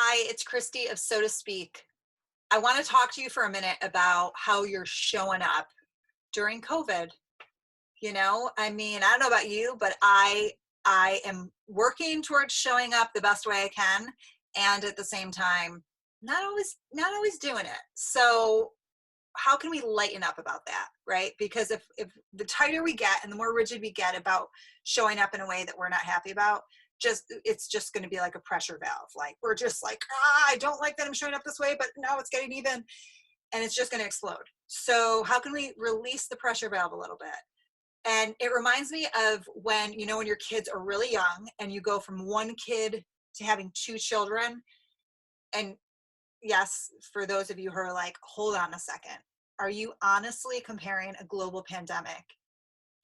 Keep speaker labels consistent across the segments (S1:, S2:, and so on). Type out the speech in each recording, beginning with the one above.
S1: Hi, it's Christy of So to Speak. I want to talk to you for a minute about how you're showing up during COVID. I don't know about you, but I am working towards showing up the best way I can, and at the same time, not always doing it. So how can we lighten up about that, right? Because if the tighter we get and the more rigid we get about showing up in a way that we're not happy about, it's just going to be like a pressure valve. Like we're just like, I don't like that I'm showing up this way, but now it's getting even, and it's just going to explode. So how can we release the pressure valve a little bit? And it reminds me of when your kids are really young and you go from one kid to having two children. And yes, for those of you who are like, hold on a second, are you honestly comparing a global pandemic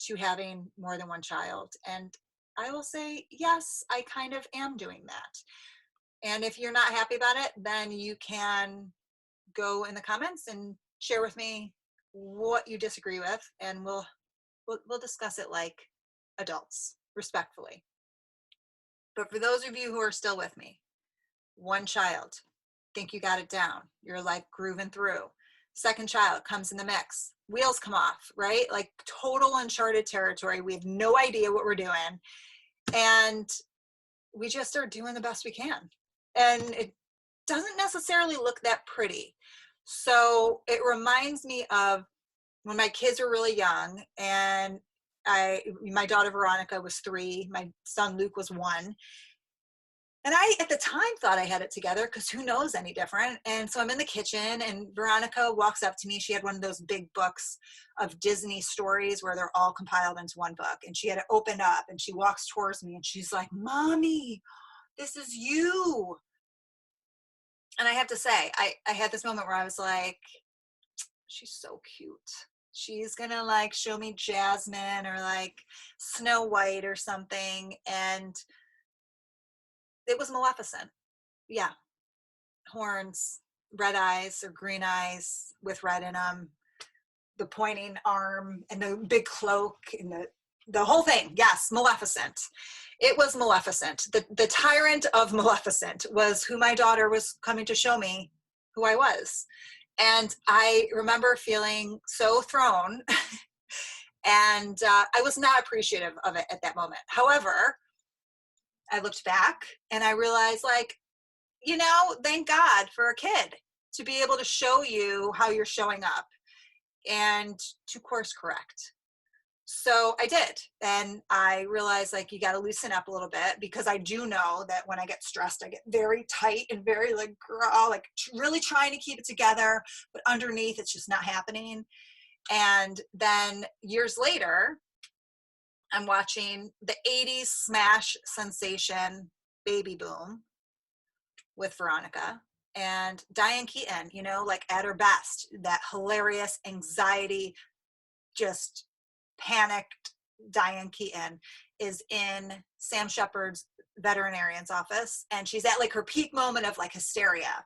S1: to having more than one child? And I will say, yes, I kind of am doing that. And if you're not happy about it, then you can go in the comments and share with me what you disagree with, and we'll discuss it like adults, respectfully. But for those of you who are still with me, one child, think you got it down. You're like grooving through. Second child comes in the mix. Wheels come off, right? Like total uncharted territory. We have no idea what we're doing. And we just are doing the best we can. And it doesn't necessarily look that pretty. So it reminds me of when my kids were really young, and my daughter Veronica was 3, my son Luke was 1. And I, at the time, thought I had it together because who knows any different. And so I'm in the kitchen and Veronica walks up to me. She had one of those big books of Disney stories where they're all compiled into one book. And she had it opened up and she walks towards me and she's like, Mommy, this is you. And I have to say, I had this moment where I was like, she's so cute. She's gonna like show me Jasmine or like Snow White or something. And it was Maleficent. Yeah, horns, red eyes or green eyes with red in them, the pointing arm and the big cloak and the whole thing. Yes, Maleficent. It was Maleficent. The tyrant of Maleficent was who my daughter was coming to show me who I was. And I remember feeling so thrown and I was not appreciative of it at that moment. However, I looked back and I realized like, thank God for a kid to be able to show you how you're showing up and to course correct. So I did. And I realized like you got to loosen up a little bit because I do know that when I get stressed, I get very tight and very like, girl, like really trying to keep it together, but underneath it's just not happening. And then years later, I'm watching the 80s smash sensation Baby Boom with Veronica and Diane Keaton, like at her best, that hilarious anxiety, just panicked Diane Keaton is in Sam Shepard's veterinarian's office. And she's at like her peak moment of like hysteria.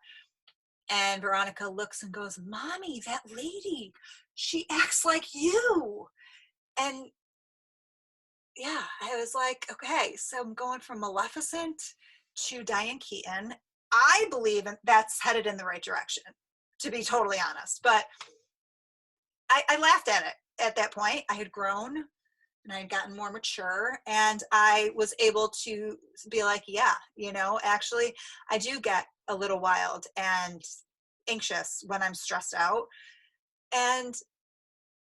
S1: And Veronica looks and goes, Mommy, that lady, she acts like you. And yeah, I was like, okay, so I'm going from Maleficent to Diane Keaton. I believe that's headed in the right direction, to be totally honest. But I laughed at it at that point. I had grown and I had gotten more mature, and I was able to be like, yeah, actually, I do get a little wild and anxious when I'm stressed out. And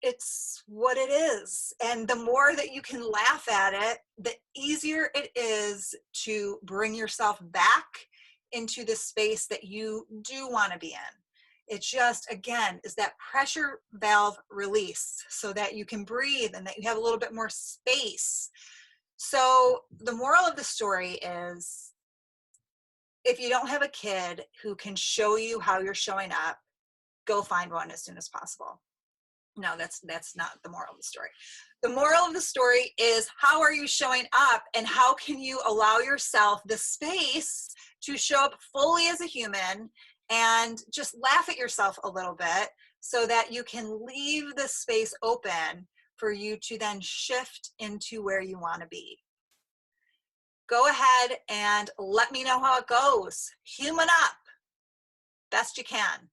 S1: it's what it is. And the more that you can laugh at it, the easier it is to bring yourself back into the space that you do want to be in. It just, again, is that pressure valve release so that you can breathe and that you have a little bit more space. So the moral of the story is if you don't have a kid who can show you how you're showing up, go find one as soon as possible. No, that's not the moral of the story. The moral of the story is how are you showing up and how can you allow yourself the space to show up fully as a human and just laugh at yourself a little bit so that you can leave the space open for you to then shift into where you want to be. go ahead and let me know how it goes. Human up best you can.